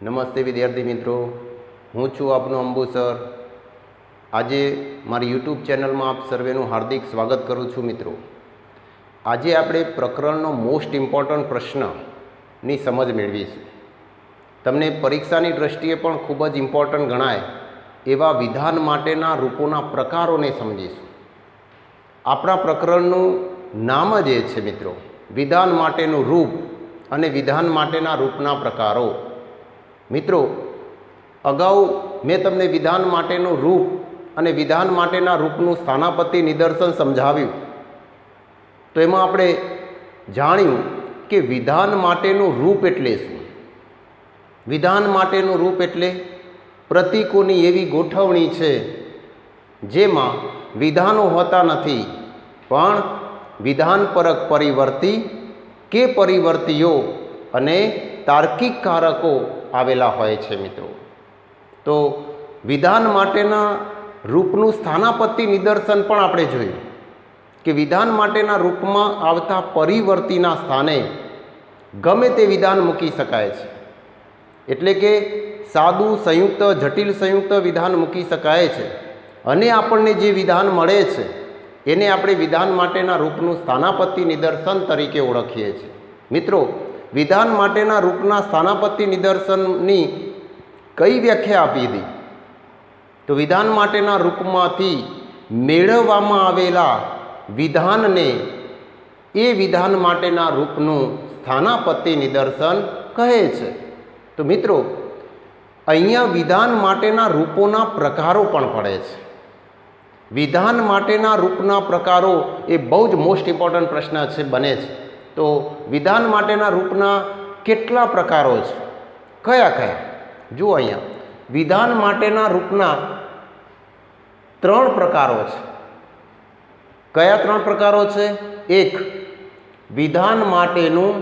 નમસ્તે વિદ્યાર્થી મિત્રો, હું છું આપનો અંબુ સર। આજે મારી યુટ્યુબ ચેનલમાં આપ સર્વેનું હાર્દિક સ્વાગત કરું છું। મિત્રો, આજે આપણે પ્રકરણનો મોસ્ટ ઇમ્પોર્ટન્ટ પ્રશ્નની સમજ મેળવીશું। તમને પરીક્ષાની દૃષ્ટિએ પણ ખૂબ જ ઇમ્પોર્ટન્ટ ગણાય એવા વિધાન માટેના રૂપોના પ્રકારોને સમજીશું। આપણા પ્રકરણનું નામ જ એ છે મિત્રો, વિધાન માટેનું રૂપ અને વિધાન માટેના રૂપના પ્રકારો। મિત્રો, અગાઉ મેં તમને વિધાન માટેનું રૂપ અને વિધાન માટેના રૂપનું સ્થાનાપત્તિ નિદર્શન સમજાવ્યું, તો એમાં આપણે જાણ્યું કે વિધાન માટેનું રૂપ એટલે શું। વિધાન માટેનું રૂપ એટલે પ્રતીકોની એવી ગોઠવણી છે જેમાં વિધાનો હોતા નથી, પણ વિધાનપરક પરિવર્તી કે પરિવર્તીઓ અને તાર્કિક કારકો આવેલા હોય છે। મિત્રો, તો વિધાન માટેના રૂપનું સ્થાનાપત્તિ નિદર્શન પણ આપણે જોયું કે વિધાન માટેના રૂપમાં આવતા પરિવર્તીના સ્થાને ગમે તે વિધાન મૂકી શકાય છે। એટલે કે સાદું, સંયુક્ત, જટિલ સંયુક્ત વિધાન મૂકી શકાય છે અને આપણને જે વિધાન મળે છે એને આપણે વિધાન માટેના રૂપનું સ્થાનાપત્તિ નિદર્શન તરીકે ઓળખીએ છીએ। મિત્રો, વિધાન માટેના રૂપના સ્થાનાપત્તિ નિદર્શનની કઈ વ્યાખ્યા આપી હતી? તો વિધાન માટેના રૂપમાંથી મેળવવામાં આવેલા વિધાનને એ વિધાન માટેના રૂપનું સ્થાનાપત્તિ નિદર્શન કહે છે। તો મિત્રો, અહીંયા વિધાન માટેના રૂપોના પ્રકારો પણ પડે છે। વિધાન માટેના રૂપના પ્રકારો એ બહુ જ મોસ્ટ ઇમ્પોર્ટન્ટ પ્રશ્ન છે બને છે। તો વિધાન માટેના રૂપના કેટલા પ્રકારો છે, કયા કયા? જુઓ, અહીંયા વિધાન માટેના રૂપના 3 પ્રકારો છે। કયા 3 પ્રકારો છે? એક, વિધાન માટેનું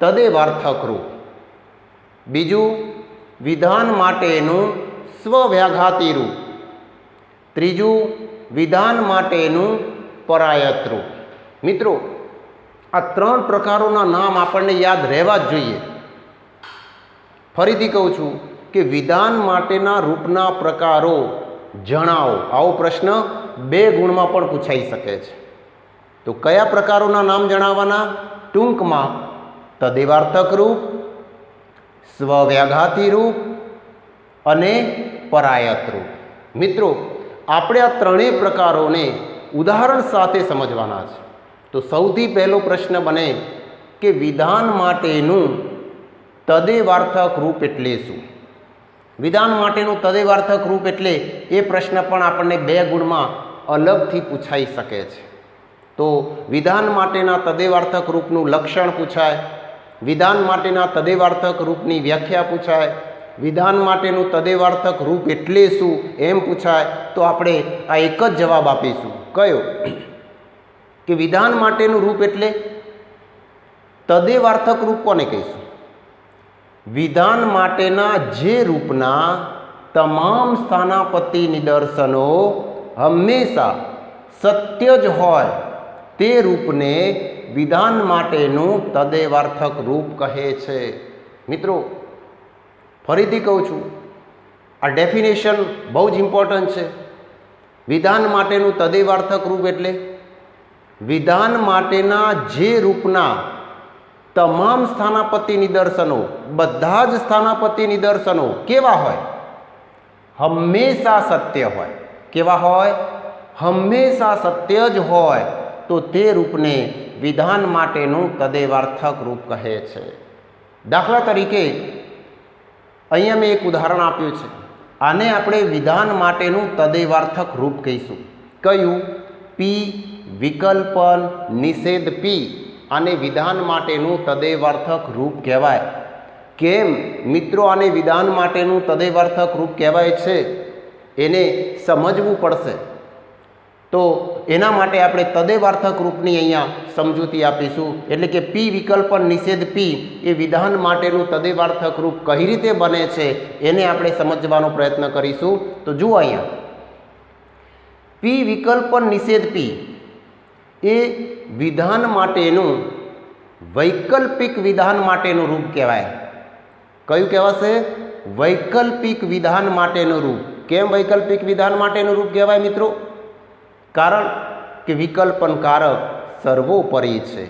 તદેવાર્થક રૂપ। બીજું, વિધાન માટેનું સ્વવ્યાઘાતી રૂપ। ત્રીજું, વિધાન માટેનું પરાયત રૂપ। મિત્રો, આ 3 પ્રકારોના નામ આપણને યાદ રહેવા જ જોઈએ। ફરીથી કહું છું કે વિધાન માટેના રૂપના પ્રકારો જણાવો, આવો પ્રશ્ન 2 ગુણમાં પણ પૂછાઈ શકે છે। તો કયા પ્રકારોના નામ જણાવવાના? ટૂંકમાં તદેવાર્થક રૂપ, સ્વવ્યાઘાતી રૂપ અને પરાયત રૂપ। મિત્રો, આપણે આ 3 પ્રકારોને ઉદાહરણ સાથે સમજવાના છે। તો સૌથી પહેલો પ્રશ્ન બને કે વિધાન માટેનું તદેવાર્થક રૂપ એટલે શું? વિધાન માટેનું તદેવાર્થક રૂપ એટલે એ પ્રશ્ન પણ આપણને 2 ગુણમાં અલગથી પૂછાઈ શકે છે। તો વિધાન માટેના તદેવાર્થક રૂપનું લક્ષણ પૂછાય, વિધાન માટેના તદેવાર્થક રૂપની વ્યાખ્યા પૂછાય, વિધાન માટેનું તદેવાર્થક રૂપ એટલે શું એમ પૂછાય, તો આપણે આ એક જ જવાબ આપીશું। કયો? કે વિધાન માટેનું રૂપ એટલે તદેવાર્થક રૂપ કોને કહીશું? વિધાન માટેના જે રૂપના તમામ સ્થાનાપત્તિ નિદર્શનો હંમેશા સત્ય જ હોય તે રૂપને વિધાન માટેનું તદેવાર્થક રૂપ કહે છે। મિત્રો, ફરીથી કહું છું, આ ડેફિનેશન બહુ જ ઇમ્પોર્ટન્ટ છે। વિધાન માટેનું તદેવાર્થક રૂપ એટલે વિધાન માટેના જે રૂપના તમામ સ્થાનાપત્તિ નિદર્શનો, બધા જ સ્થાનાપત્તિ નિદર્શનો કેવા હોય? હંમેશા સત્ય હોય। કેવા હોય? હંમેશા સત્ય જ હોય, તો તે રૂપને વિધાન માટેનું તદેવાર્થક રૂપ કહે છે। દાખલા તરીકે અહીંયા મેં એક ઉદાહરણ આપ્યું છે, આને આપણે વિધાન માટેનું તદેવાર્થક રૂપ કહીશું। કયું? પી વિકલ્પન નિષેધ પી, આને વિધાન માટેનું તદેવાર્થક રૂપ કહેવાય। કેમ મિત્રો આને વિધાન માટેનું તદેવાર્થક રૂપ કહેવાય છે એને સમજવું પડશે। તો એના માટે આપણે તદેવાર્થક રૂપની અહીંયા સમજૂતી આપીશું। એટલે કે પી વિકલ્પન નિષેધ પી એ વિધાન માટેનું તદેવાર્થક રૂપ કઈ રીતે બને છે એને આપણે સમજવાનો પ્રયત્ન કરીશું। તો જુઓ, અહીંયા પી વિકલ્પન નિષેધ પી એ વિધાન માટેનું વૈકલ્પિક વિધાન માટેનું રૂપ કહેવાય। કયું કહેવાશે? વૈકલ્પિક વિધાન માટેનું રૂપ. કેમ વૈકલ્પિક વિધાન માટેનું રૂપ કહેવાય મિત્રો? કારણ કે વિકલ્પનકારક સર્વોપરી છે.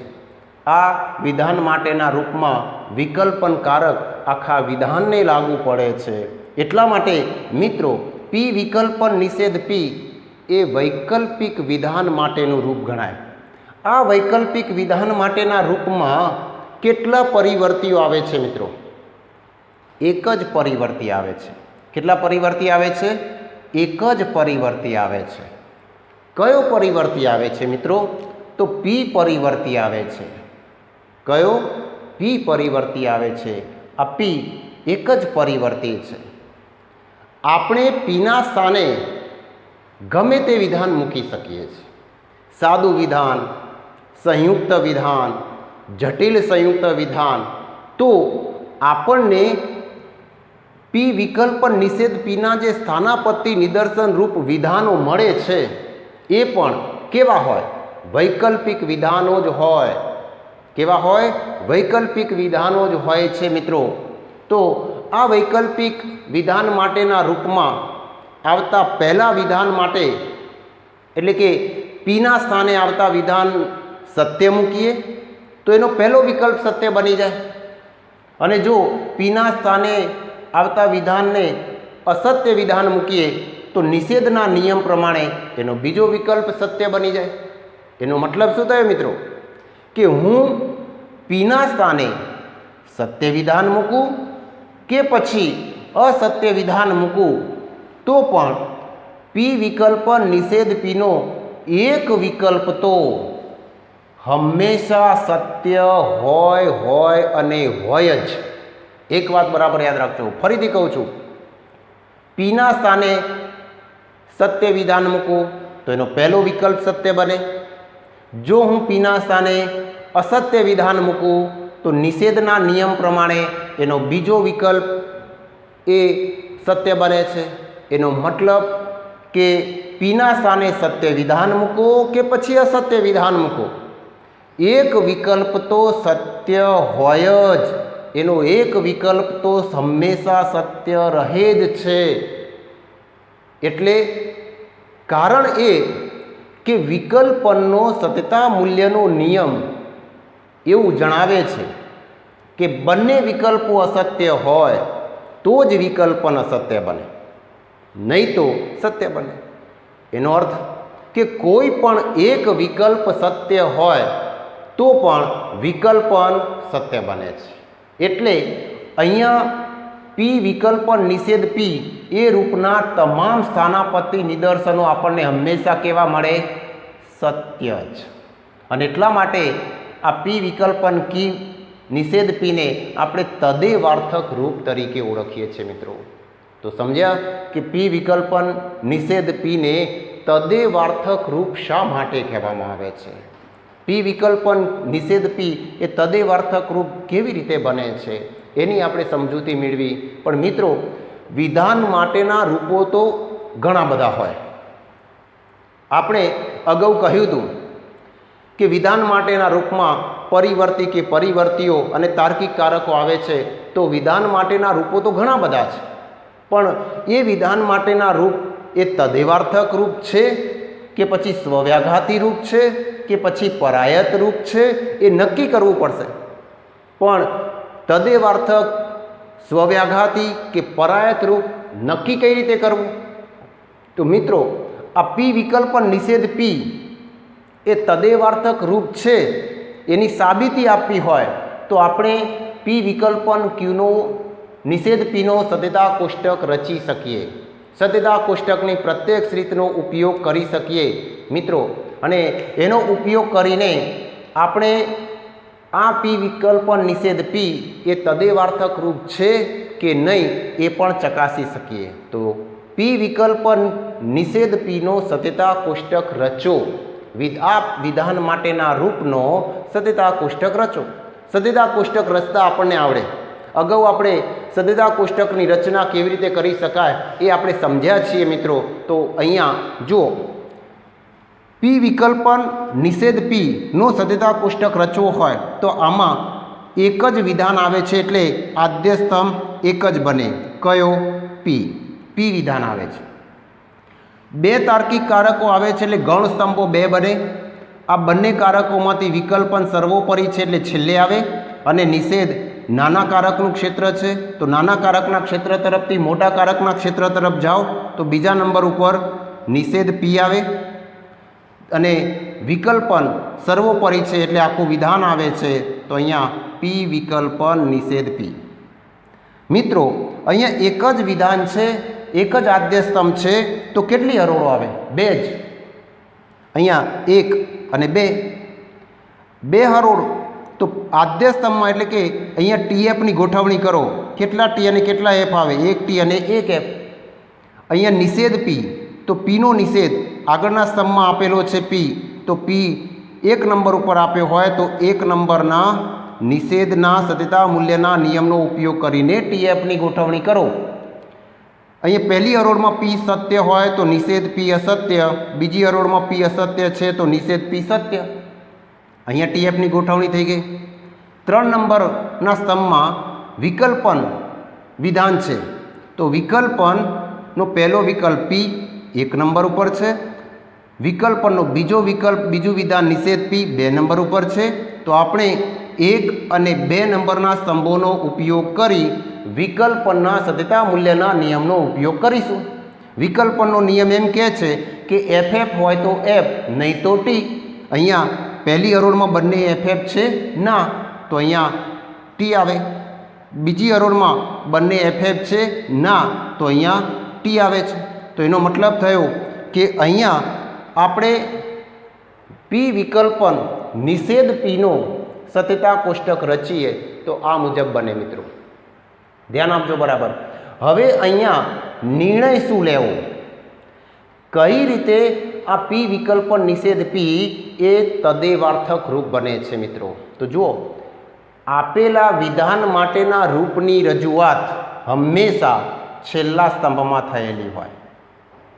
આ વિધાન માટેના રૂપમાં વિકલ્પનકારક આખા વિધાનને લાગુ પડે છે. એટલા માટે મિત્રો પી વિકલ્પન નિષેધ પી એ વૈકલ્પિક વિધાન માટેનું રૂપ ગણાય. આ વૈકલ્પિક વિધાન માટેના રૂપમાં કેટલા પરિવર્તીઓ આવે છે મિત્રો? એક જ પરિવર્તી આવે છે. કેટલા પરિવર્તી આવે છે? એક જ પરિવર્તી આવે છે. કયો પરિવર્તી આવે છે મિત્રો? તો પી પરિવર્તી આવે છે. કયો? પી પરિવર્તી આવે છે. આ પી એક જ પરિવર્તી છે. આપણે પીના સ્થાને ગમે તે વિધાન મૂકી શકીએ છીએ. સાદું વિધાન, સંયુક્ત વિધાન, જટિલ સંયુક્ત વિધાન. તો આપણને પી વિકલ્પ નિષેધ પીના જે સ્થાનાપત્તિ નિદર્શન રૂપ વિધાનો મળે છે એ પણ કેવા હોય? વૈકલ્પિક વિધાનો જ હોય. કેવા હોય? વૈકલ્પિક વિધાનો જ હોય છે મિત્રો. તો આ વૈકલ્પિક વિધાન માટેના રૂપમાં આવતા પહેલા વિધાન માટે એટલે કે પીના સ્થાને આવતા વિધાન સત્ય મૂકીએ તો એનો પહેલો વિકલ્પ સત્ય બની જાય. અને જો પીના સ્થાને આવતા વિધાનને અસત્ય વિધાન મૂકીએ તો નિષેધના નિયમ પ્રમાણે એનો બીજો વિકલ્પ સત્ય બની જાય. એનો મતલબ શું થયો મિત્રો? કે હું પીના સ્થાને સત્ય વિધાન મૂકું કે પછી અસત્ય વિધાન મૂકું તો પણ પી વિકલ્પ નિષેધ પીનો એક વિકલ્પ તો હંમેશા સત્ય હોય અને હોય જ. એક વાત બરાબર યાદ રાખજો. ફરીથી કહું છું, પીના સ્થાને સત્ય વિધાન મૂકું તો એનો પહેલો વિકલ્પ સત્ય બને. જો હું પીના સ્થાને અસત્ય વિધાન મૂકું તો નિષેધના નિયમ પ્રમાણે એનો બીજો વિકલ્પ એ સત્ય બને છે. એનો મતલબ કે પીના સ્થાને સત્ય વિધાન મૂકો કે પછી અસત્ય વિધાન મૂકો, એક વિકલ્પ તો સત્ય હોય જ. એનો એક વિકલ્પ તો હંમેશા સત્ય રહે જ છે. એટલે કારણ એ કે વિકલ્પનનો સત્યતા મૂલ્યનો નિયમ એવું જણાવે છે કે બંને વિકલ્પો અસત્ય હોય તો જ વિકલ્પન અસત્ય બને, નહીં તો સત્ય બને. એનો અર્થ કે કોઈ પણ એક વિકલ્પ સત્ય હોય તો પણ વિકલ્પન સત્ય બને છે. એટલે અહીંયા પી વિકલ્પન નિષેધ પી એ રૂપના તમામ સ્થાનાપત્તિ નિદર્શનો આપણને હંમેશા કેવા મળે? સત્ય જ. અને એટલા માટે આ પી વિકલ્પન કી નિષેધ પીને આપણે તદેવાર્થક રૂપ તરીકે ઓળખીએ છીએ મિત્રો. તો સમજ્યા કે પી વિકલ્પન નિષેધ પીને તદેવાર્થક રૂપ શા માટે કહેવામાં આવે છે? પી વિકલ્પન નિષેધ પી એ તદેવાર્થક રૂપ કેવી રીતે બને છે એની આપણે સમજૂતી મેળવી. પણ મિત્રો વિધાન માટેના રૂપો તો ઘણા બધા હોય. આપણે અગાઉ કહ્યું હતું કે વિધાન માટેના રૂપમાં પરિવર્તી કે પરિવર્તીઓ અને તાર્કિક કારકો આવે છે. તો વિધાન માટેના રૂપો તો ઘણા બધા છે, પણ એ વિધાન માટેના રૂપ એ તદેવાર્થક રૂપ છે કે પછી સ્વવ્યાઘાતી રૂપ છે કે પછી પરાયત રૂપ છે એ નક્કી કરવું પડશે. પણ તદેવાર્થક, સ્વવ્યાઘાતી કે પરાયત રૂપ નક્કી કઈ રીતે કરવું? તો મિત્રો આ પી વિકલ્પન નિષેધ પી એ તદેવાર્થક રૂપ છે એની સાબિતી આપવી હોય તો આપણે પી વિકલ્પન ક્યુનો નિષેધ પીનો સત્યતા કોષ્ટક રચી શકીએ. સત્યતા કોષ્ટકની પ્રત્યક્ષ રીતનો ઉપયોગ કરી શકીએ મિત્રો. અને એનો ઉપયોગ કરીને આપણે આ પી વિકલ્પન નિષેધ પી એ તદેવાર્થક રૂપ છે કે નહીં એ પણ ચકાસી શકીએ. તો પી વિકલ્પન નિષેધ પીનો સત્યતા કોષ્ટક રચો. આ વિધાન માટેના રૂપનો સત્યતા કોષ્ટક રચો. સત્યતા કોષ્ટક રચતા આપણને આવડે. અગાઉ આપણે સત્યતા કોષ્ટકની રચના કેવી રીતે કરી શકાય એ આપણે સમજ્યા છીએ મિત્રો. તો અહીંયા જુઓ, પી વિકલ્પન નિષેધ પીનો સત્યતા કોષ્ટક રચવો હોય તો આમાં એક જ વિધાન આવે છે, એટલે આદ્ય સ્તંભ, એક જ બને, કયો? પી. પી વિધાન આવે છે. બે તાર્કિક કારકો આવે છે એટલે ગૌણ સ્તંભો બે બને. આ બંને કારકોમાંથી વિકલ્પન સર્વોપરી છે એટલે છેલ્લે આવે. અને નિષેધ નાના કારકનું ક્ષેત્ર છે, તો નાના કારકના ક્ષેત્ર તરફથી મોટા કારકના ક્ષેત્ર તરફ જાઓ તો બીજા નંબર ઉપર નિષેધ પી આવે. અને વિકલ્પન સર્વોપરી છે એટલે આખું વિધાન આવે છે, તો અહીંયા પી વિકલ્પન નિષેધ પી. મિત્રો અહીંયા એક જ વિધાન છે, એક જ આદ્ય સ્તંભ છે, તો કેટલી હરોળો આવે? બે જ. અહીંયા એક અને બે, બે હરોળ. તો આદ્ય સ્તંભમાં એટલે કે અહીંયા ટીએફની ગોઠવણી કરો, કેટલા ટી અને કેટલા એફ આવે? એક ટી અને એક એફ. અહીંયા નિષેધ પી, તો પીનો નિષેધ આગળના સ્તંભમાં આપેલો છે પી, તો પી એક નંબર ઉપર આપ્યો હોય તો એક નંબરના નિષેધના સત્યતા મૂલ્યના નિયમનો ઉપયોગ કરીને ટીએફની ગોઠવણી કરો. અહીંયા પહેલી હરોળમાં પી સત્ય હોય તો નિષેધ પી અસત્ય, બીજી હરોળમાં પી અસત્ય છે તો નિષેધ પી સત્ય. અહીંયા ટીએફની ગોઠવણી થઈ ગઈ. 3 નંબરના સ્તંભમાં વિકલ્પન વિધાન છે, તો વિકલ્પનનો પહેલો વિકલ્પ પી એક નંબર ઉપર છે. વિકલ્પનનો બીજું વિધાન નિષેધ પી 2 નંબર ઉપર છે. તો આપણે 1 અને 2 નંબરના સ્તંભોનો ઉપયોગ કરી વિકલ્પનના સત્યતા મૂલ્યના નિયમનો ઉપયોગ કરીશું. વિકલ્પનનો નિયમ એમ કહે છે કે એફ હોય તો એફ, નહીં તો ટી. અહીંયા પહેલી હરોળમાં બંને એફ છે ના, તો અહીંયા ટી આવે. બીજી હરોળમાં બંને એફ છે ના, તો અહીંયા ટી આવે છે. તો એનો મતલબ થયો કે અહીંયા આપણે પી વિકલ્પન નિષેધ પીનો સત્યતા કોષ્ટક રચીએ તો આ મુજબ બને. મિત્રો ધ્યાન આપજો બરાબર. હવે અહીંયા નિર્ણય શું લેવો, કઈ રીતે આ પી વિકલ્પન નિષેધ પી એ તદેવાર્થક રૂપ બને છે? મિત્રો તો જુઓ, આપેલા વિધાન માટેના રૂપની રજૂઆત હંમેશા છેલ્લા સ્તંભમાં થયેલી હોય.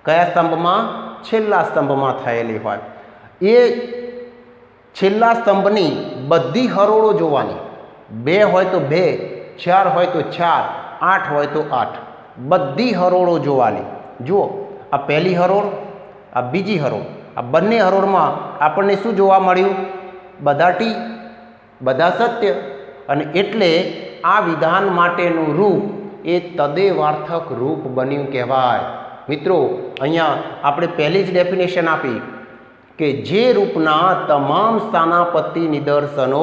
કયા સ્તંભમાં? છેલ્લા સ્તંભમાં થયેલી હોય. એ છેલ્લા સ્તંભની બધી હરોળો જોવાની. 2 હોય તો 2, 4 હોય તો 4, 8 હોય તો 8, બધી હરોળો જોવાની. જુઓ, આ પહેલી હરોળ, આ બીજી હરોળ, આ બંને હરોળમાં આપણને શું જોવા મળ્યું? બધા ટી, બધા સત્ય. અને એટલે આ વિધાન માટેનું રૂપ એ તદેવાર્થક રૂપ બન્યું કહેવાય. મિત્રો અહીંયા આપણે પહેલી જ ડેફિનેશન આપી કે જે રૂપના તમામ સ્થાનાપત્તિ નિદર્શનો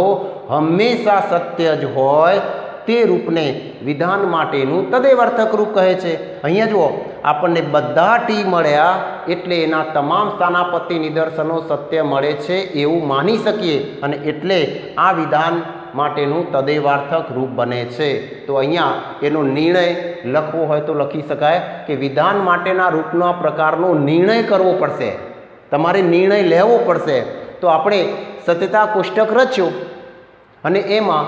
હંમેશા સત્ય જ હોય તે રૂપને વિધાન માટેનું તદેવાર્થક રૂપ કહે છે. અહીંયા જુઓ, આપણને બધા ટી મળ્યા એટલે એના તમામ સ્થાનાપત્તિ નિદર્શનો સત્ય મળે છે એવું માની શકીએ, અને એટલે આ વિધાન માટેનું તદેવાર્થક રૂપ બને છે. તો અહીંયા એનો નિર્ણય લખવો હોય તો લખી શકાય કે વિધાન માટેના રૂપના પ્રકારનો નિર્ણય કરવો પડશે, તમારે નિર્ણય લેવો પડશે. તો આપણે સત્યતા કોષ્ટક રચ્યો અને એમાં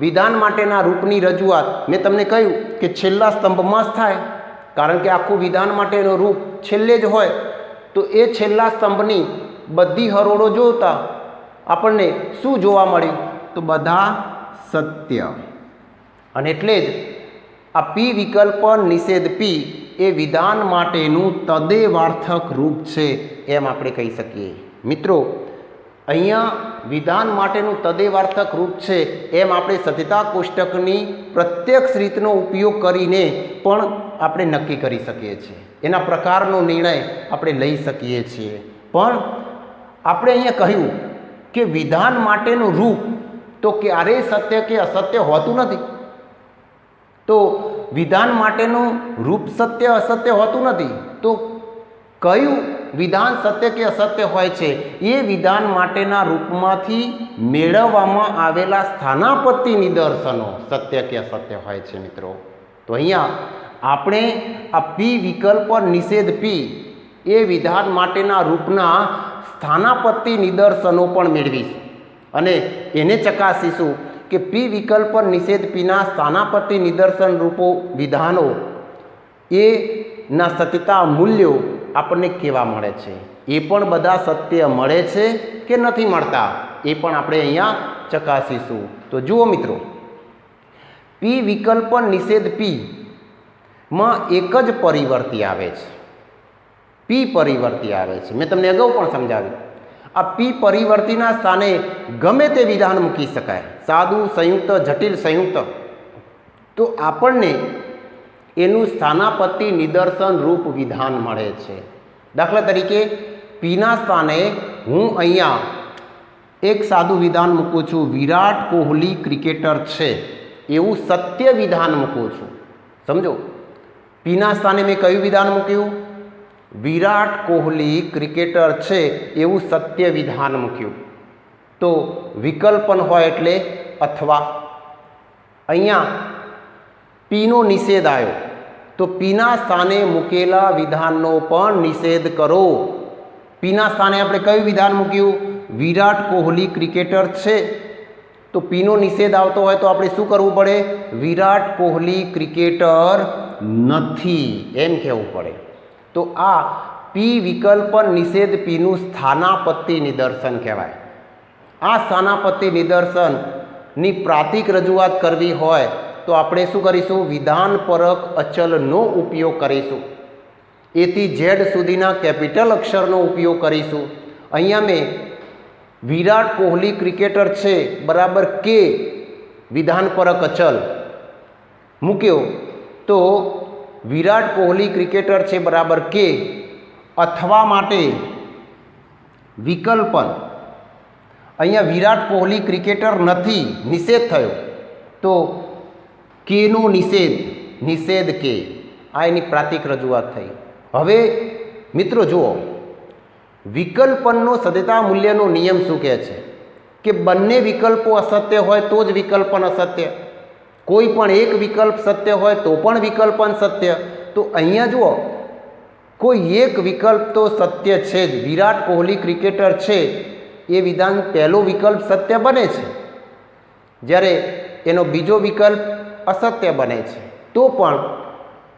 વિધાન માટેના રૂપની રજૂઆત મેં તમને કહ્યું કે છેલ્લા સ્તંભમાં જ થાય, કારણ કે આખું વિધાન માટેનો રૂપ છેલ્લે જ હોય. તો એ છેલ્લા સ્તંભની બધી હરોળો જોતા આપણને શું જોવા મળ્યું? તો બધા સત્ય. અને એટલે જ આ પી વિકલ્પન નિષેધ પી એ વિધાન માટેનું તદેવાર્થક રૂપ છે એમ આપણે કહી શકીએ. મિત્રો અહીંયા વિધાન માટેનું તદેવાર્થક રૂપ છે એમ આપણે સત્યતા કોષ્ટકની પ્રત્યક્ષ રીતનો ઉપયોગ કરીને પણ આપણે નક્કી કરી શકીએ છીએ. એના પ્રકારનો નિર્ણય આપણે લઈ શકીએ છીએ. પણ આપણે અહીંયા કહ્યું કે વિધાન માટેનું રૂપ તો ક્યારેય સત્ય કે અસત્ય હોતું નથી. તો વિધાન માટેનું રૂપ સત્ય અસત્ય હોતું નથી. તો કયું વિધાન સત્ય કે અસત્ય હોય છે? એ વિધાન માટેના રૂપમાંથી મેળવવામાં આવેલા સ્થાનાપત્તિ નિદર્શનો સત્ય કે અસત્ય હોય છે. મિત્રો તો અહીંયા આપણે આ પી વિકલ્પ નિષેધ પી એ વિધાન માટેના રૂપના સ્થાનાપત્તિ નિદર્શનો પણ મેળવીશું અને એને ચકાસીશું કે પી વિકલ્પ નિષેધ પીના સ્થાનાપત્તિ નિદર્શન રૂપો વિધાનો એના સત્યતા મૂલ્યો આપણને કેવા મળે છે, એ પણ બધા સત્ય મળે છે કે નથી મળતા, એ પણ આપણે અહીંયા ચકાસીશું. તો જુઓ મિત્રો, પી વિકલ્પન નિષેધ પી માં એક જ પરિવર્તી આવે છે, પી પરિવર્તી આવે છે. મેં તમને અગાઉ પણ સમજાવ્યું. આ પી પરિવર્તીના સ્થાને ગમે તે વિધાન મૂકી શકાય, સાદું, સંયુક્ત, જટિલ, સંયુક્ત. તો આપણને એનું સ્થાનાપત્તિ નિદર્શન રૂપ વિધાન મળે છે. દાખલા તરીકે પીના સ્થાને હું અહીંયા એક સાદું વિધાન મૂકું છું, વિરાટ કોહલી ક્રિકેટર છે એવું સત્ય વિધાન મૂકું છું. સમજો, પીના સ્થાને મેં કયું વિધાન મૂક્યું? વિરાટ કોહલી ક્રિકેટર છે એવું સત્ય વિધાન મૂક્યું. તો વિકલ્પન હોય એટલે અથવા. અહીંયા પીનો નિષેધ આવ્યો તો પીના સ્થાને મૂકેલા વિધાનનો પણ નિષેધ કરો. પીના સ્થાને આપણે કયું વિધાન મૂક્યું? વિરાટ કોહલી ક્રિકેટર છે. તો પીનો નિષેધ આવતો હોય તો આપણે શું કરવું પડે? વિરાટ કોહલી ક્રિકેટર નથી એમ કહેવું પડે. તો આ પી વિકલ્પન નિષેધ પીનું સ્થાનાપત્તિ નિદર્શન કહેવાય. આ સ્થાનાપત્તિ નિદર્શનની પ્રાતિક રજૂઆત કરવી હોય તો આપણે શું કરીશું? વિધાનપરક અચલનો ઉપયોગ કરીશું. એથી ઝેડ સુધીના કેપિટલ અક્ષરનો ઉપયોગ કરીશું. અહીંયા મેં વિરાટ કોહલી ક્રિકેટર છે બરાબર કે વિધાનપરક અચલ મૂક્યો તો વિરાટ કોહલી ક્રિકેટર છે બરાબર કે અથવા માટે વિકલ્પન. અહીંયા વિરાટ કોહલી ક્રિકેટર નથી નિષેધ થયો તો કેનો નિષેધ, નિષેધ કે. આ એની પ્રાતિક રજૂઆત થઈ. હવે મિત્રો જુઓ, વિકલ્પનનો સદતા મૂલ્યનો નિયમ શું કહે છે કે બંને વિકલ્પો અસત્ય હોય તો જ વિકલ્પન અસત્ય, કોઈ પણ એક વિકલ્પ સત્ય હોય તો પણ વિકલ્પન સત્ય. તો અહીંયા જુઓ, કોઈ એક વિકલ્પ તો સત્ય છે જ. વિરાટ કોહલી ક્રિકેટર છે એ વિધાન પહેલો વિકલ્પ સત્ય બને છે, જ્યારે એનો બીજો વિકલ્પ અસત્ય બને છે. તો પણ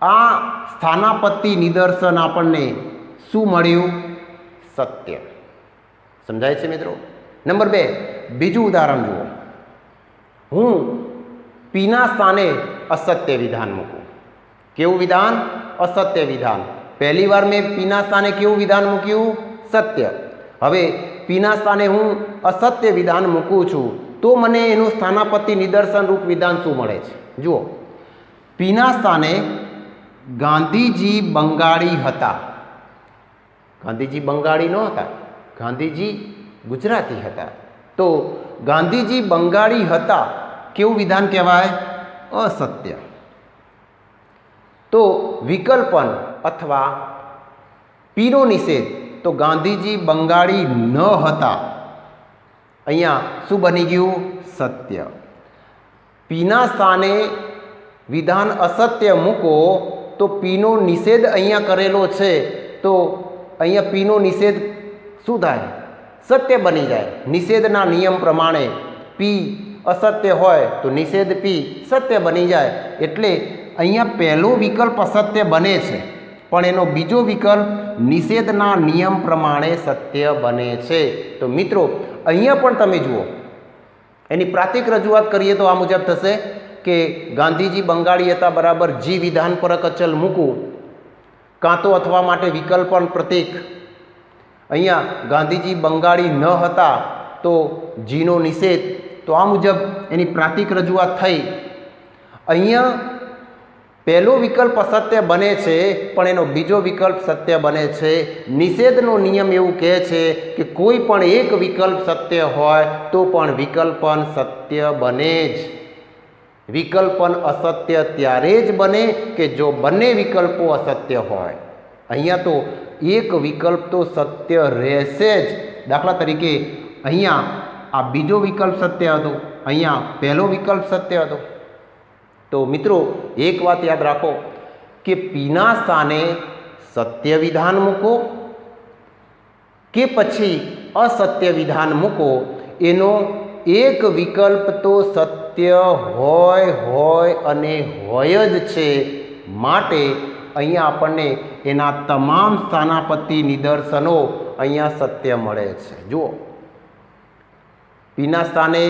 આ સ્થાનાપત્તિ નિદર્શન આપણને શું મળ્યું? સત્ય. સમજાય છે મિત્રો? નંબર 2, બીજું ઉદાહરણ જુઓ. હું પીના સ્થાને અસત્ય વિધાન મૂકું. કેવું વિધાન? અસત્ય વિધાન. પહેલી વાર મેં પીના સ્થાને કેવું વિધાન મૂક્યું? સત્ય. હવે પીના સ્થાને હું અસત્ય વિધાન મૂકું છું તો મને એનું સ્થાનાપત્તિ નિદર્શન રૂપ વિધાન શું મળે છે? જુઓ, પીના સ્થાને ગાંધીજી બંગાળી હતા. ગાંધીજી બંગાળી ન હતા, ગાંધીજી ગુજરાતી હતા. તો ગાંધીજી બંગાળી હતા કેવું વિધાન કહેવાય? અસત્ય. તો વિકલ્પન અથવા પીનો નિષેધ તો ગાંધીજી બંગાળી ન હતા. અહીંયા શું બની ગયું? સત્ય. પીના સ્થાને વિધાન અસત્ય મૂકો તો પીનો નિષેધ અહીંયા કરેલો છે તો અહીંયા પીનો નિષેધ શું થાય? સત્ય બની જાય. નિષેધના નિયમ પ્રમાણે પી અસત્ય હોય તો નિષેધ પી સત્ય બની જાય. એટલે અહીંયા પહેલો વિકલ્પ અસત્ય બને છે પણ એનો બીજો વિકલ્પ નિષેધના નિયમ પ્રમાણે સત્ય બને છે. તો મિત્રો અહીંયા પણ તમે જુઓ, એની પ્રાતિક રજૂઆત કરીએ તો આ મુજબ થશે કે ગાંધીજી બંગાળી હતા બરાબર જી વિધાનપરક અચલ મૂકું કાં તો અથવા માટે વિકલ્પન પ્રતીક. અહીંયા ગાંધીજી બંગાળી ન હતા તો જીનો નિષેધ. તો આ મુજબ એની પ્રાતિક રજૂઆત થઈ. અહીંયા પહેલો વિકલ્પ અસત્ય બને છે પણ એનો બીજો વિકલ્પ સત્ય બને છે. નિષેધનો નિયમ એવું કહે છે કે કોઈ પણ એક વિકલ્પ સત્ય હોય તો પણ વિકલ્પન સત્ય બને જ. વિકલ્પન અસત્ય ત્યારે જ બને કે જો બંને વિકલ્પો અસત્ય હોય. અહીંયા તો એક વિકલ્પ તો સત્ય રહેશે જ. દાખલા તરીકે અહીંયા આ બીજો વિકલ્પ સત્ય હતો, અહીંયા પહેલો વિકલ્પ સત્ય હતો. તો મિત્રો એક વાત યાદ રાખો કે પીના સ્થાને સત્ય વિધાન મૂકો કે પછી અસત્ય વિધાન મૂકો, એનો એક વિકલ્પ તો સત્ય હોય અને હોય જ છે. માટે અહીંયા આપણને એના તમામ સ્થાનાપત્તિ નિદર્શનો અહીંયા સત્ય મળે છે. જુઓ, પીના સ્થાને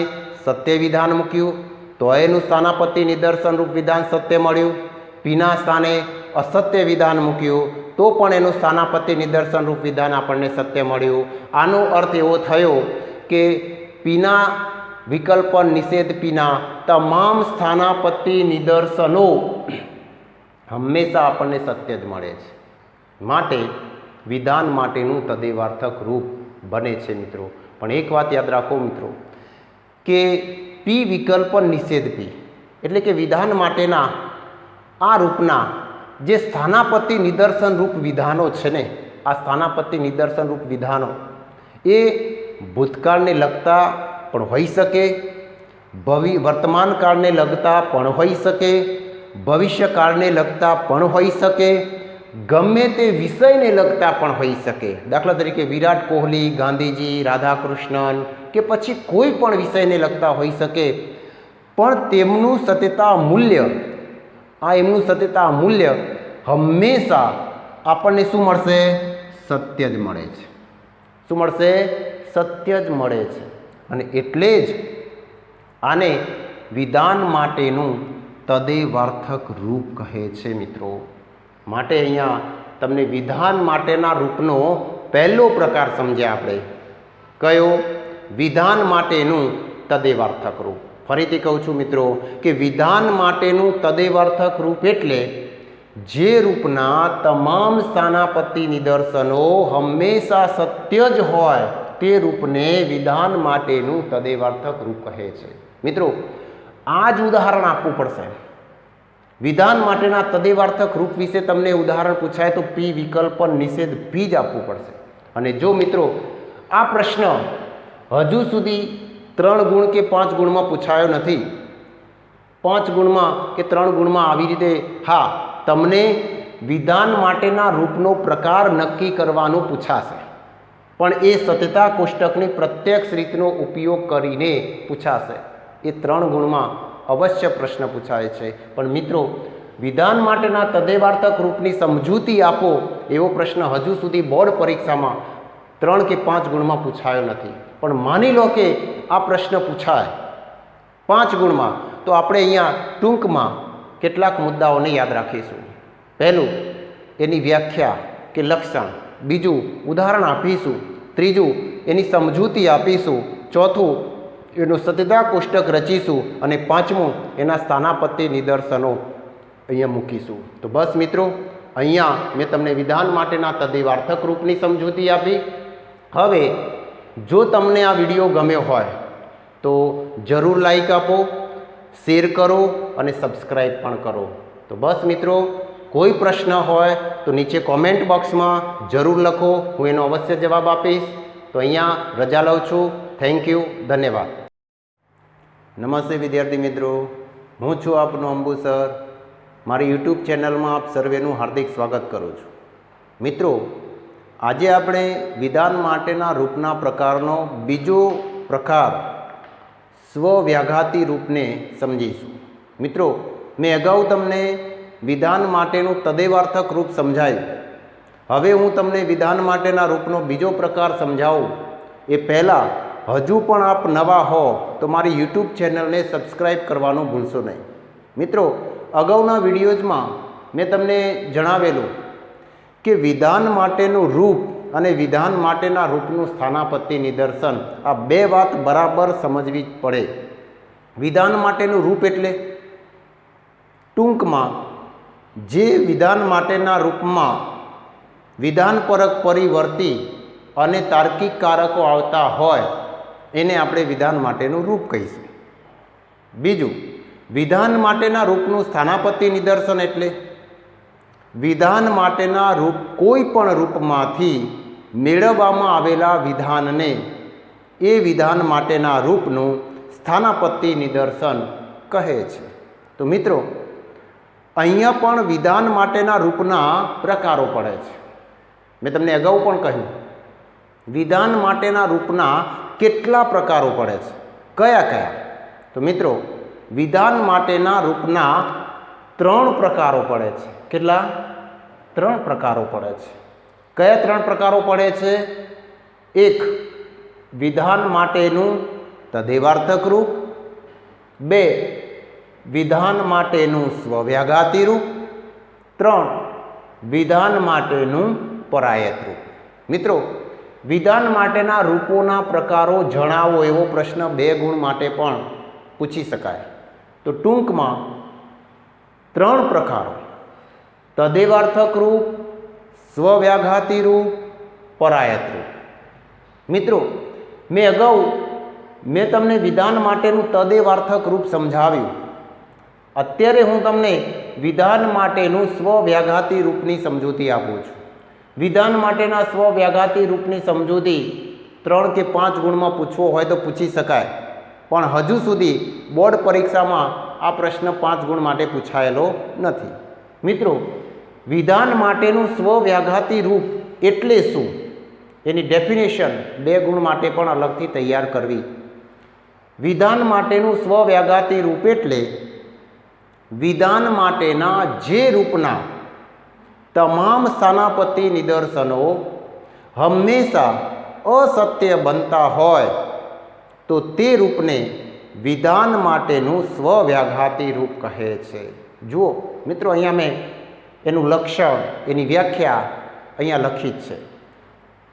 સત્ય વિધાન મૂક્યું તો એનું સ્થાનાપત્તિ નિદર્શન રૂપ વિધાન સત્ય મળ્યું. પીના સ્થાને અસત્ય વિધાન મૂક્યું તો પણ એનું સ્થાનાપત્તિ નિદર્શન રૂપ વિધાન આપણને સત્ય મળ્યું. આનો અર્થ એવો થયો કે પીના વિકલ્પ નિષેધ પીના તમામ સ્થાનાપત્તિ નિદર્શનો હંમેશા આપણને સત્ય જ મળે છે. માટે વિધાન માટેનું તદેવાર્થક રૂપ બને છે મિત્રો. પણ એક વાત યાદ રાખો મિત્રો કે પી વિકલ્પ નિષેધ પી એટલે કે વિધાન માટેના આ રૂપના જે સ્થાનાપત્તિ નિદર્શન રૂપ વિધાનો છે ને, આ સ્થાનાપત્તિ નિદર્શન રૂપ વિધાનો એ ભૂતકાળને લગતા પણ હોઈ શકે, વર્તમાન કાળને લગતા પણ હોઈ શકે, ભવિષ્યકાળને લગતા પણ હોઈ શકે, ગમે તે વિષયને લગતા પણ હોઈ શકે. દાખલા તરીકે વિરાટ કોહલી, ગાંધીજી, રાધાકૃષ્ણન કે પછી કોઈ પણ વિષયને લગતા હોઈ શકે, પણ તેમનું સત્યતા મૂલ્ય, આ એમનું સત્યતા મૂલ્ય હંમેશા આપણને શું મળશે? સત્ય જ મળે છે. શું મળશે? સત્ય જ મળે છે. અને એટલે જ આને વિધાન માટેનું તદેવાર્થક રૂપ કહે છે મિત્રો. માટે અહીંયા તમને વિધાન માટેના રૂપનો પહેલો પ્રકાર સમજ્યા આપણે. કયો? વિધાન માટેનું તદેવાર્થક રૂપ. ફરીથી કહું છું મિત્રો કે વિધાન માટેનું તદેવાર્થક રૂપ એટલે જે રૂપના તમામ સ્થાનાપત્તિ નિદર્શનો હંમેશા સત્ય જ હોય તે રૂપને વિધાન માટેનું તદેવાર્થક રૂપ કહે છે. મિત્રો આ જ ઉદાહરણ આપવું પડશે. વિધાન માટેના તદેવાર્થક રૂપ વિશે તમને ઉદાહરણ પૂછાય તો પી વિકલ્પ નિષેધ પી જ આપવું પડશે. અને જો મિત્રો આ પ્રશ્ન હજુ સુધી 3 ગુણ કે 5 ગુણમાં પૂછાયો નથી, 5 ગુણમાં કે 3 ગુણમાં આવી રીતે હા તમને વિધાન માટેના રૂપનો પ્રકાર નક્કી કરવાનું પૂછાશે, પણ એ સત્યતા કોષ્ટકની પ્રત્યક્ષ રીતનો ઉપયોગ કરીને પૂછાશે. એ 3 ગુણમાં અવશ્ય પ્રશ્ન પૂછાય છે. પણ મિત્રો વિધાન માટેના તદેવાર્થક રૂપની સમજૂતી આપો એવો પ્રશ્ન હજુ સુધી બોર્ડ પરીક્ષામાં 3 કે 5 ગુણમાં પૂછાયો નથી. પણ માની લો કે આ પ્રશ્ન પૂછાય 5 ગુણમાં, તો આપણે અહીંયા ટૂંકમાં કેટલાક મુદ્દાઓને યાદ રાખીશું. પહેલું, એની વ્યાખ્યા કે લક્ષણ. બીજું, ઉદાહરણ આપીશું. ત્રીજું, એની સમજૂતી આપીશું. ચોથું, એનું સત્યતા કોષ્ટક રચીશું. અને પાંચમું, એના સ્થાનાપત્તિ નિદર્શનો અહીંયા મૂકીશું. તો બસ મિત્રો, અહીંયા મેં તમને વિધાન માટેના તદેવાર્થક રૂપની સમજૂતી આપી. હવે જો તમને આ વિડીયો ગમ્યો હોય તો જરૂર લાઈક આપો, શેર કરો અને સબસ્ક્રાઈબ પણ કરો. તો બસ મિત્રો, કોઈ પ્રશ્ન હોય તો નીચે કોમેન્ટ બોક્સમાં જરૂર લખો, હું એનો અવશ્ય જવાબ આપીશ. તો અહીંયા રજા લઉં છું. થેન્ક યુ, ધન્યવાદ. નમસ્તે વિદ્યાર્થી મિત્રો, હું છું આપનો અંબુ સર. મારી યુટ્યુબ ચેનલમાં આપ સર્વેનું હાર્દિક સ્વાગત કરું છું. મિત્રો, આજે આપણે વિધાન માટેના રૂપના પ્રકારનો બીજો પ્રકાર સ્વવ્યાઘાતી રૂપને સમજીશું. મિત્રો, મેં અગાઉ તમને વિધાન માટેનું તદેવાર્થક રૂપ સમજાયું. હવે હું તમને વિધાન માટેના રૂપનો બીજો પ્રકાર સમજાવું એ પહેલાં હજુ પણ આપ નવા હો તો મારી યુટ્યુબ ચેનલને સબસ્ક્રાઈબ કરવાનું ભૂલશો નહીં. મિત્રો, અગાઉના વિડીયોઝમાં મેં તમને જણાવેલું કે વિધાન માટેનું રૂપ અને વિધાન માટેના રૂપનું સ્થાનાપત્તિ નિદર્શન, આ બે વાત બરાબર સમજવી જ પડે. વિધાન માટેનું રૂપ એટલે ટૂંકમાં જે વિધાન માટેના રૂપમાં વિધાનપરક પરિવર્તી અને તાર્કિક કારકો આવતા હોય એને આપણે વિધાન માટેનું રૂપ કહીશું. બીજું, વિધાન માટેના રૂપનું સ્થાનાપત્તિ નિદર્શન એટલે વિધાન માટેના રૂપ કોઈ પણ રૂપમાંથી મેળવવામાં આવેલા વિધાનને એ વિધાન માટેના રૂપનું સ્થાનાપત્તિ નિદર્શન કહે છે. તો મિત્રો, અહીંયા પણ વિધાન માટેના રૂપના પ્રકારો પડે છે. મેં તમને અગાઉ પણ કહ્યું વિધાન માટેના રૂપના કેટલા પ્રકારો પડે છે, કયા કયા? તો મિત્રો, વિધાન માટેના રૂપના 3 પ્રકારો પડે છે. કેટલા? 3 પ્રકારો પડે છે. કયા 3 પ્રકારો પડે છે? 1, વિધાન માટેનું તદેવાર્થક રૂપ. 2, વિધાન માટેનું સ્વવ્યાઘાતી રૂપ, 3 વિધાન માટેનું પરાયત રૂપ. મિત્રો, વિધાન માટેના રૂપોના પ્રકારો જણાવો એવો પ્રશ્ન 2 ગુણ માટે પણ પૂછી શકાય. તો ટૂંકમાં 3 પ્રકારો: તદેવાર્થક રૂપ, સ્વવ્યાઘાતી રૂપ, પરાયત રૂપ. મિત્રો, મેં તમને વિધાન માટેનું તદેવાર્થક રૂપ સમજાવ્યું. અત્યારે હું તમને વિધાન માટેનું સ્વવ્યાઘાતી રૂપની સમજૂતી આપું છું. વિધાન માટેના સ્વવ્યાઘાતી રૂપની સમજૂતી 3 કે 5 ગુણમાં પૂછવો હોય તો પૂછી શકાય, પણ હજુ સુધી બોર્ડ પરીક્ષામાં આ પ્રશ્ન 5 ગુણ માટે પૂછાયેલો નથી. મિત્રો, વિધાન માટેનું સ્વવ્યાઘાતી રૂપ એટલે શું એની ડેફિનેશન 2 ગુણ માટે પણ અલગથી તૈયાર કરવી. વિધાન માટેનું સ્વવ્યાઘાતી રૂપ એટલે વિધાન માટેના જે રૂપના તમામ સ્થાનાપત્તિ નિદર્શનો હંમેશા અસત્ય બનતા હોય તો તે રૂપને વિધાન માટેનું સ્વવ્યાઘાતી રૂપ કહે છે. જુઓ મિત્રો, અહીંયા મેં એનું લક્ષણ, એની વ્યાખ્યા અહીંયા લખી જ છે.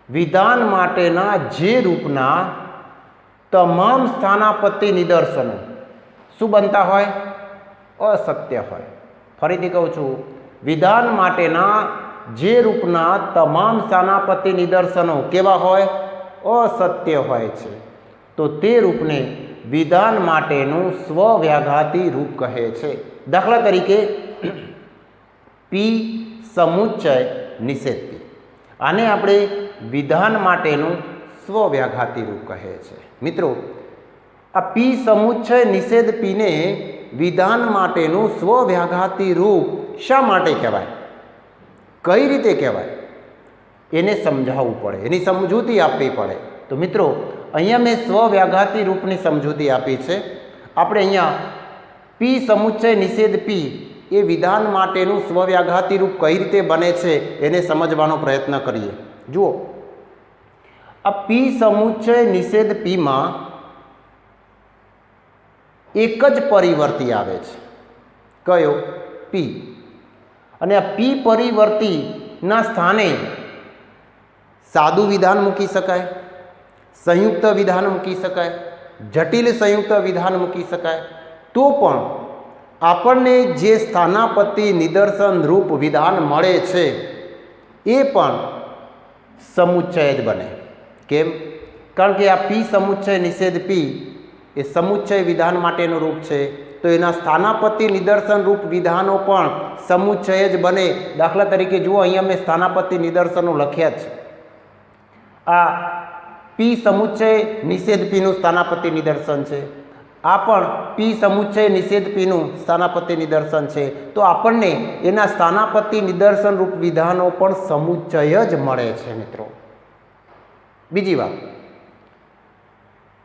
વિધાન માટેના જે રૂપના તમામ સ્થાનાપત્તિ નિદર્શનો શું બનતા હોય? અસત્ય હોય. ફરીથી કહું છું, વિધાન માટેના જે રૂપના તમામ સ્થાનાપત્તિ નિદર્શનો કેવા હોય? અસત્ય હોય છે. તો તે રૂપને વિધાન માટેનું સ્વવ્યાઘાતી રૂપ કહે છે. દાખલા તરીકે પી સમુચ્ચય નિષેધ પી, આને આપણે વિધાન માટેનું સ્વવ્યાઘાતી રૂપ કહે છે. મિત્રો, આ પી સમુચ્ચય નિષેધ પીને વિધાન માટેનું સ્વવ્યાઘાતી રૂપ શા માટે કહેવાય, કઈ રીતે કહેવાય, એને સમજાવવું પડે, એની સમજૂતી આપવી પડે. તો મિત્રો, અહીંયા મેં સ્વવ્યાઘાતી રૂપની સમજૂતી આપી છે. આપણે અહીંયા પી સમુચ્ચય નિષેધ પી એ વિધાન માટેનું સ્વવ્યાઘાતી રૂપ કઈ રીતે બને છે એને સમજવાનો પ્રયત્ન કરીએ. જુઓ, આ પી સમુચ્ચય નિષેધ પીમાં એક જ પરિવર્તી આવે છે. કયો? પી. અને આ પી પરિવર્તીના સ્થાને સાદું વિધાન મૂકી શકાય, સંયુક્ત વિધાન મૂકી શકાય, જટિલ સંયુક્ત વિધાન મૂકી શકાય. તો પણ આપણને જે સ્થાનાપત્તિ નિદર્શન રૂપ વિધાન મળે છે એ પણ સમુચ્ચય જ બને. કેમ? કારણ કે આ પી સમુચ્ચય નિષેધ પી એ સમુચ્ચય વિધાન માટેનું રૂપ છે, તો એના સ્થાનાપત્તિ નિદર્શન રૂપ વિધાનો પણ સમુચ્ચય જ બને. દાખલા તરીકે જુઓ, અહીંયા મેં સ્થાનાપત્તિ નિદર્શનો લખ્યા છે. આ પી સમુચ્ચય નિષેધ પીનું સ્થાનાપત્તિ નિદર્શન છે, આ પણ પી સમુચ્ચય નિષેધ પીનું સ્થાનાપત્તિ નિદર્શન છે. તો આપણને એના સ્થાનાપત્તિ નિદર્શન રૂપ વિધાનો પણ સમુચ્ચય જ મળે છે. મિત્રો, બીજી વાત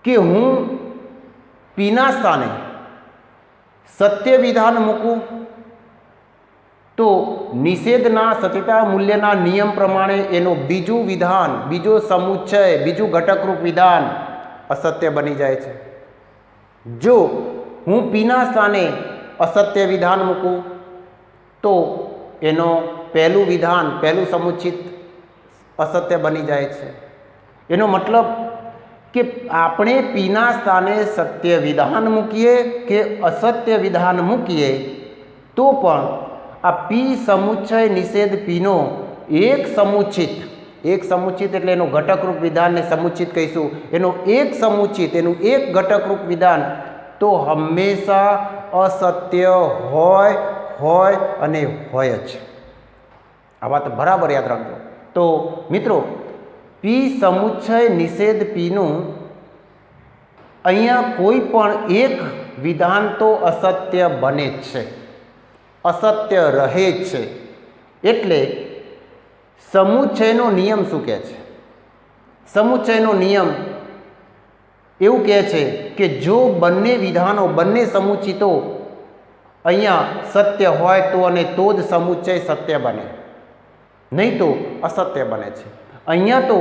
કે હું પીના સ્થાને સત્ય વિધાન મૂકું તો નિષેધના સત્યતા મૂલ્યના નિયમ પ્રમાણે એનો બીજું વિધાન, બીજો સમુચ્ચય, બીજું ઘટકરૂપ વિધાન અસત્ય બની જાય છે. જો હું પીના સ્થાને અસત્ય વિધાન મૂકું તો એનો પહેલું વિધાન, પહેલું સમુચ્ચિત અસત્ય બની જાય છે. એનો મતલબ કે આપણે પીના સ્થાને સત્ય વિધાન મૂકીએ કે અસત્ય વિધાન મૂકીએ તો પણ આ પી સમુચ્ચય નિષેધ પીનો એક સમુચ્ચિત એટલે એનો ઘટકરૂપ વિધાનને સમુચ્ચિત કહીશું, એનો એક સમુચ્ચિત, એનું એક ઘટકરૂપ વિધાન તો હંમેશા અસત્ય હોય અને હોય જ. આ વાત બરાબર યાદ રાખજો. તો મિત્રો, પી સમુચ્ચય નિષેધ પીનું અહીંયા કોઈ પણ એક વિધાન તો અસત્ય બને જ છે, અસત્ય રહે જ છે. એટલે સમુચ્ચયનો નિયમ શું કહે છે? સમુચ્ચયનો નિયમ એવું કહે છે કે જો બંને વિધાનો, બંને સમુચ્ચિતો અહીંયા સત્ય હોય તો અને તો જ સમુચ્ચય સત્ય બને, નહીં તો અસત્ય બને છે. અહીંયા તો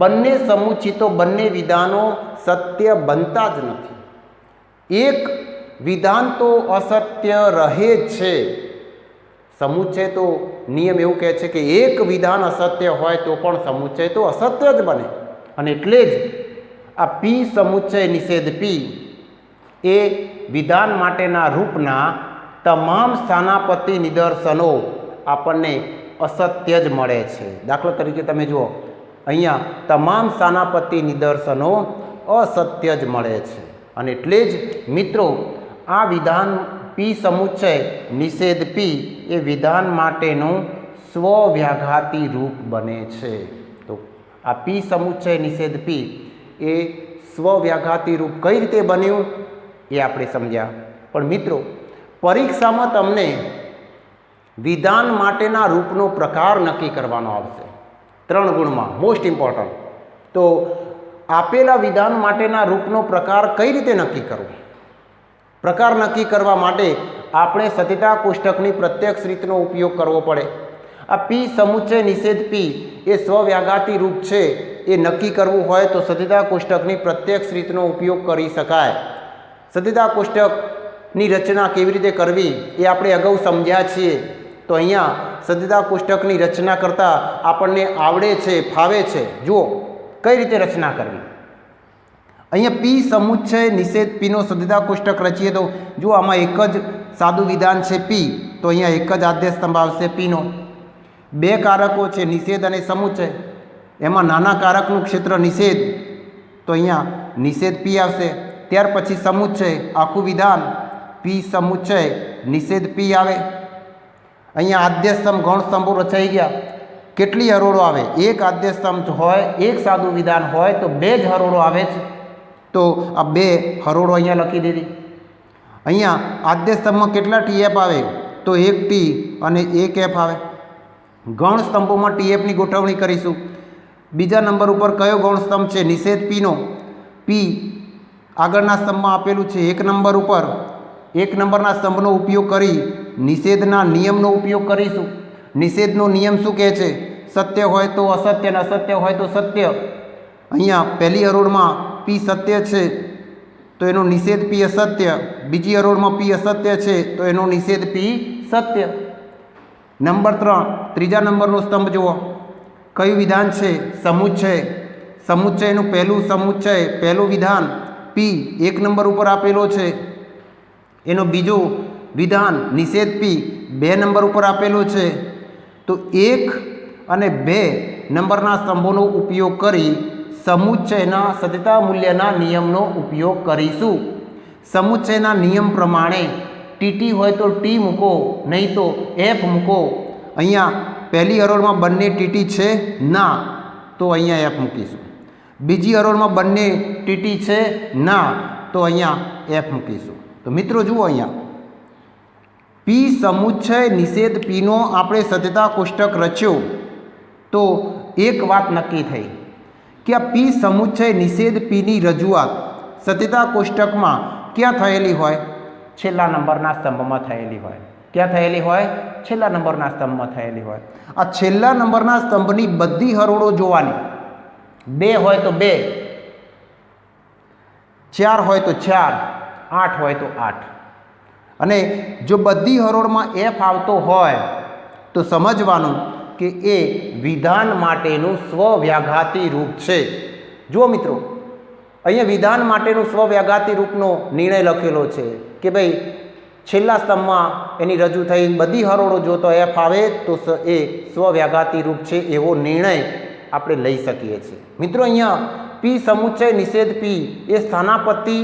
બંને સમુચ્ચિતો, બંને વિધાનો સત્ય બનતા જ નથી. એક વિધાન તો અસત્ય રહે જ છે. સમુચ્ચય તો નિયમ એવું કહે છે કે એક વિધાન અસત્ય હોય તો પણ સમુચ્ચય તો અસત્ય જ બને. અને એટલે જ આ પી સમુચ્ચય નિષેધ પી એ વિધાન માટેના રૂપના તમામ સ્થાનાપત્તિ નિદર્શનો આપણને અસત્ય જ મળે છે. દાખલા તરીકે તમે જુઓ, અહીંયા તમામ સ્થાનાપત્તિ નિદર્શનો અસત્ય જ મળે છે. અને એટલે જ મિત્રો આ વિધાન પી સમુચ્ચય નિષેધ પી એ વિધાન માટેનું સ્વવ્યાઘાતી રૂપ બને છે. તો આ પી સમુચ્ચય નિષેધ પી એ સ્વવ્યાઘાતી રૂપ કઈ રીતે બન્યું એ આપણે સમજ્યા. પણ મિત્રો પરીક્ષામાં તમને વિધાન માટેના રૂપનો પ્રકાર નક્કી કરવાનો આવશે 3 ગુણમાં, મોસ્ટ ઇમ્પોર્ટન્ટ. તો આપેલા વિધાન માટેના રૂપનો પ્રકાર કઈ રીતે નક્કી કરવો? પ્રકાર નક્કી કરવા માટે આપણે સત્યતા કોષ્ટકની પ્રત્યક્ષ રીતનો ઉપયોગ કરવો પડે. આ પી સમુચ્ચય નિષેધ પી એ સ્વવ્યાઘાતી રૂપ છે એ નક્કી કરવું હોય તો સત્યતા કોષ્ટકની પ્રત્યક્ષ રીતનો ઉપયોગ કરી શકાય. સત્યતા કોષ્ટકની રચના કેવી રીતે કરવી એ આપણે અગાઉ સમજ્યા છીએ. તો અહીંયા સત્યતા કોષ્ટકની રચના કરતાં આપણને આવડે છે, ફાવે છે. જુઓ કઈ રીતે રચના કરવી. અહીંયા પી સમુચ્ચય નિષેધ પીનો સત્યતા કોષ્ટક રચીએ તો જુઓ આમાં એક જ સાદું વિધાન છે પી, તો અહીંયા એક જ આદ્ય સ્તંભ આવશે પીનો. 2 કારકો છે નિષેધ અને સમુચ્ચય, એમાં નાના કારકનું ક્ષેત્ર નિષેધ, તો અહીંયા નિષેધ પી આવશે. ત્યાર પછી સમુચ્ચય આખું વિધાન પી સમુચ્ચય નિષેધ પી આવે. અહીંયા આદ્ય સ્તંભ ગૌણ સ્તંભો રચાઈ ગયા. કેટલી હરોળો આવે? એક આદ્ય સ્તંભ હોય, એક સાદું વિધાન હોય તો 2 જ હરોળો આવે છે. તો આ 2 હરોળો અહીંયા લખી દીધી. અહીંયા આદ્ય સ્તંભમાં કેટલા ટીએફ આવે? તો 1 ટી અને 1 એફ આવે. ગૌણ સ્તંભોમાં ટીએફની ગોઠવણી કરીશું. બીજા નંબર ઉપર કયો ગૌણ સ્તંભ છે? નિષેધ પીનો. પી આગળના સ્તંભમાં આપેલું છે 1 નંબર ઉપર. 1 નંબરના સ્તંભનો ઉપયોગ કરી નિષેધના નિયમનો ઉપયોગ કરીશું. નિષેધનો નિયમ શું કહે છે? સત્ય હોય તો અસત્ય અને અસત્ય હોય તો સત્ય. અહીંયા પહેલી હરોળમાં પી સત્ય છે તો એનો નિષેધ પી અસત્ય. બીજી હરોળમાં પી અસત્ય છે તો એનો નિષેધ પી સત્ય. નંબર 3 ત્રીજા નંબરનો સ્તંભ જુઓ. કયું વિધાન છે? સમુચ્ચય. સમુચ્ચયનું પહેલું વિધાન પી 1 નંબર ઉપર આપેલો છે. એનો બીજું વિધાન નિષેધ પી 2 નંબર ઉપર આપેલો છે. તો 1 અને 2 નંબરના સ્તંભોનો ઉપયોગ કરી સમુચ્ચયના સત્યતા મૂલ્યના નિયમનો ઉપયોગ કરીશું. સમુચ્ચયના નિયમ પ્રમાણે ટીટી હોય તો ટી મૂકો, નહીં તો એફ મૂકો. અહીંયા પહેલી હરોળમાં બંને ટીટી છે ના, તો અહીંયા એફ મૂકીશું. બીજી હરોળમાં બંને ટીટી છે ના, તો અહીંયા એફ મૂકીશું. તો મિત્રો જુઓ, અહીંયા પી સમુચ્ચય નિષેધ પીનો આપણે સત્યતા કોષ્ટક રચ્યો તો એક વાત નક્કી થઈ કે આ પી સમુચ્ચય નિષેધ પીની રજૂઆત સત્યતા કોષ્ટકમાં ક્યાં થયેલી હોય? છેલ્લા નંબરના સ્તંભમાં થયેલી હોય. ક્યાં થયેલી હોય? છેલ્લા નંબરના સ્તંભમાં થયેલી હોય. આ છેલ્લા નંબરના સ્તંભની બધી હરોળો જોવાની. 2 હોય તો 2, 4 હોય તો 4, 8 હોય તો 8. અને જો બધી હરોળમાં એફ આવતો હોય તો સમજવાનું કે એ વિધાન માટેનું સ્વવ્યાઘાતી રૂપ છે. જુઓ મિત્રો, અહીંયા વિધાન માટેનું સ્વવ્યાઘાતી રૂપનો નિર્ણય લખેલો છે કે ભાઈ છેલ્લા સ્તંભમાં એની રજૂ થઈ બધી હરોળો જો તો એફ આવે તો એ સ્વવ્યાઘાતી રૂપ છે એવો નિર્ણય આપણે લઈ શકીએ છીએ. મિત્રો અહીંયા પી સમુચ્ચય નિષેધ પી એ સ્થાનાપત્તિ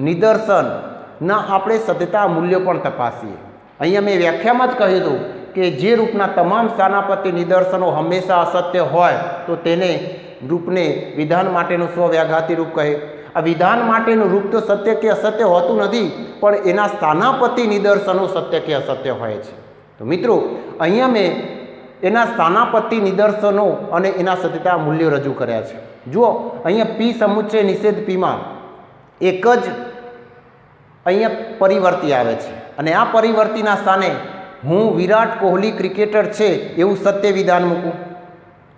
નિદર્શનના આપણે સત્યતા મૂલ્યો પણ તપાસીએ. અહીંયા મેં વ્યાખ્યામાં જ કહ્યું હતું કે જે રૂપના તમામ સ્થાનાપત્તિ નિદર્શનો હંમેશા અસત્ય હોય તો તેને રૂપને વિધાન માટેનું સ્વવ્યાઘાતી રૂપ કહે. આ વિધાન માટેનું રૂપ તો સત્ય કે અસત્ય હોતું નથી, પણ એના સ્થાનાપત્તિ નિદર્શનો સત્ય કે અસત્ય હોય છે. તો મિત્રો અહીંયા મેં એના સ્થાનાપત્તિ નિદર્શનો અને એના સત્યતા મૂલ્યો રજૂ કર્યા છે. જુઓ, અહીંયા પી સમુચ્ચય નિષેધ પીમાં એક જ અહીંયા પરિવર્તી આવે છે અને આ પરિવર્તીના સ્થાને હું વિરાટ કોહલી ક્રિકેટર છે એવું સત્ય વિધાન મૂકું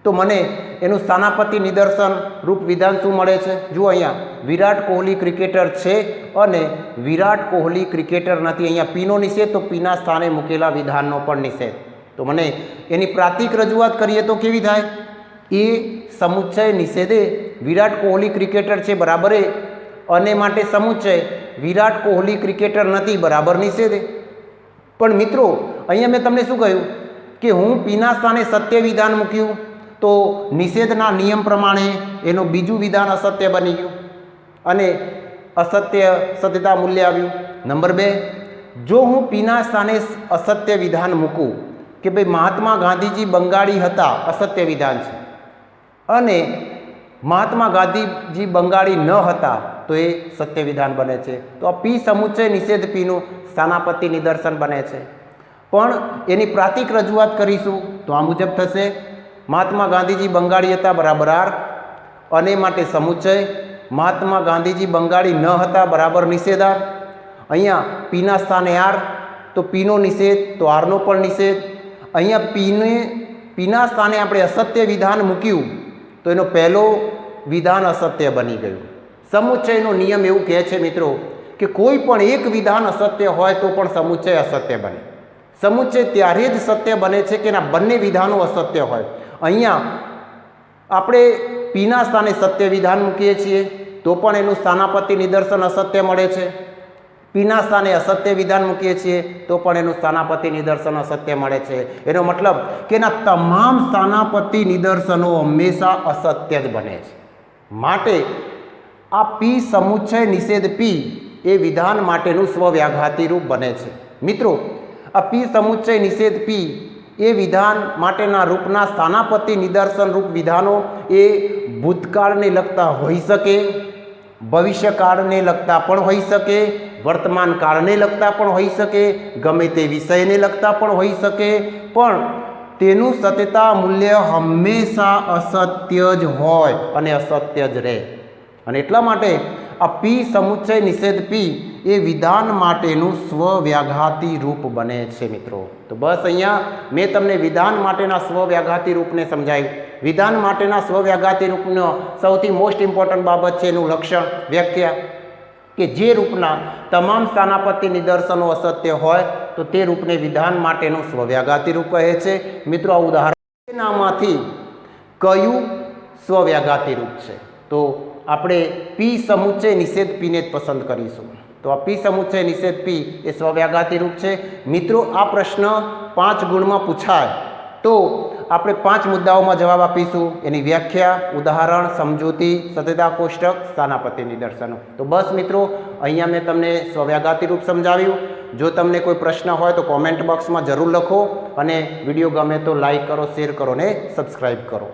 તો મને એનું સ્થાનાપતિ નિદર્શન રૂપ વિધાન શું મળે છે? જુઓ અહીંયા વિરાટ કોહલી ક્રિકેટર છે અને વિરાટ કોહલી ક્રિકેટર નથી. અહીંયા પીનો નિષેધ તો પીના સ્થાને મૂકેલા વિધાનનો પણ નિષેધ. તો મને એની પ્રાતિક રજૂઆત કરીએ તો કેવી થાય? એ સમુચ્ચય નિષેધે વિરાટ કોહલી ક્રિકેટર છે બરાબર એ, અને માટે સમુચ્ચય વિરાટ કોહલી ક્રિકેટર નથી બરાબર નિષેધે. પણ મિત્રો અહીંયા મેં તમને શું કહ્યું કે હું પીના સ્થાને સત્ય વિધાન મૂક્યું તો નિષેધના નિયમ પ્રમાણે એનું બીજું વિધાન અસત્ય બની ગયું અને અસત્ય સત્યતા મૂલ્ય આવ્યું. નંબર 2, જો હું પીના સ્થાને અસત્ય વિધાન મૂકું કે ભાઈ મહાત્મા ગાંધીજી બંગાળી હતા, અસત્ય વિધાન છે, અને મહાત્મા ગાંધીજી બંગાળી ન હતા તો એ સત્ય વિધાન બને છે. તો આ પી સમુચ્ચય નિષેધ પીનું સ્થાનાપતિ નિદર્શન બને છે. પણ એની પ્રાતિક રજૂઆત કરીશું તો આ મુજબ થશે: મહાત્મા ગાંધીજી બંગાળી હતા બરાબર આર, અને માટે સમુચ્ચય મહાત્મા ગાંધીજી બંગાળી ન હતા બરાબર નિષેધાર. અહીંયા પીના સ્થાને આર તો પીનો નિષેધ તો આરનો પણ નિષેધ. અહીંયા પીના સ્થાને આપણે અસત્ય વિધાન મૂક્યું તો એનો પહેલો વિધાન અસત્ય બની ગયું. સમુચ્ચયનો નિયમ એવું કહે છે મિત્રો કે કોઈ પણ એક વિધાન અસત્ય હોય તો પણ સમુચ્ચય અસત્ય બને. સમુચ્ચય ત્યારે જ સત્ય બને છે કે એના બંને વિધાનો અસત્ય હોય. અહીંયા આપણે પીના સ્થાને સત્ય વિધાન મૂકીએ છીએ તો પણ એનું સ્થાનાપતિ નિદર્શન અસત્ય મળે છે. પીના સ્થાને અસત્ય વિધાન મૂકીએ છીએ તો પણ એનું સ્થાનાપતિ નિદર્શન અસત્ય મળે છે. એનો મતલબ કે એના તમામ સ્થાનાપતિ નિદર્શનો હંમેશા અસત્ય જ બને છે. માટે આ પી સમુચ્ચય નિષેધ પી એ વિધાન માટેનું સ્વવ્યાઘાતી રૂપ બને છે. મિત્રો આ પી સમુચ્ચય નિષેધ પી એ વિધાન માટેના રૂપના સ્થાનાપતિ નિદર્શન રૂપ વિધાનો એ ભૂતકાળને લગતા હોઈ શકે, ભવિષ્યકાળને લગતા પણ હોઈ શકે, વર્તમાન કાળને લગતા પણ હોઈ શકે, ગમે તે વિષયને લગતા પણ હોઈ શકે, પણ તેનું સત્યતા મૂલ્ય હંમેશા અસત્ય જ હોય અને અસત્ય જ રહે. અને એટલા માટે આ પી સમુચ્ચય નિષેધ પી એ વિધાન માટેનું સ્વવ્યાઘાતી રૂપ બને છે મિત્રો. તો બસ અહીંયા મેં તમને વિધાન માટેના સ્વવ્યાઘાતી રૂપને સમજાવ્યું. વિધાન માટેના સ્વવ્યાઘાતી રૂપનો સૌથી મોસ્ટ ઇમ્પોર્ટન્ટ બાબત છે એનું લક્ષણ, વ્યાખ્યા, કે જે રૂપના તમામ સ્થાનાપતિ નિદર્શનો અસત્ય હોય તો તે રૂપને વિધાન માટેનું સ્વવ્યાઘાતી રૂપ કહે છે. મિત્રો આ ઉદાહરણમાંથી કયું સ્વવ્યાઘાતી રૂપ છે? તો આપણે પી સમુચ્ચય નિષેધ પીને જ પસંદ કરીશું. તો આ પી સમુચ્ચય નિષેધ પી એ સ્વવ્યાઘાતી રૂપ છે. મિત્રો આ પ્રશ્ન 5 ગુણમાં પૂછાય તો આપણે 5 મુદ્દાઓમાં જવાબ આપીશું. એની વ્યાખ્યા, ઉદાહરણ, સમજૂતી, સત્યતા કોષ્ટક, સ્થાનાપતિ નિદર્શનો. તો બસ મિત્રો અહીંયા મેં તમને સ્વવ્યાઘાતી રૂપ સમજાવ્યું. જો તમને કોઈ પ્રશ્ન હોય તો કોમેન્ટ બોક્સમાં જરૂર લખો અને વિડીયો ગમે તો લાઈક કરો, શેર કરો ને સબસ્ક્રાઈબ કરો.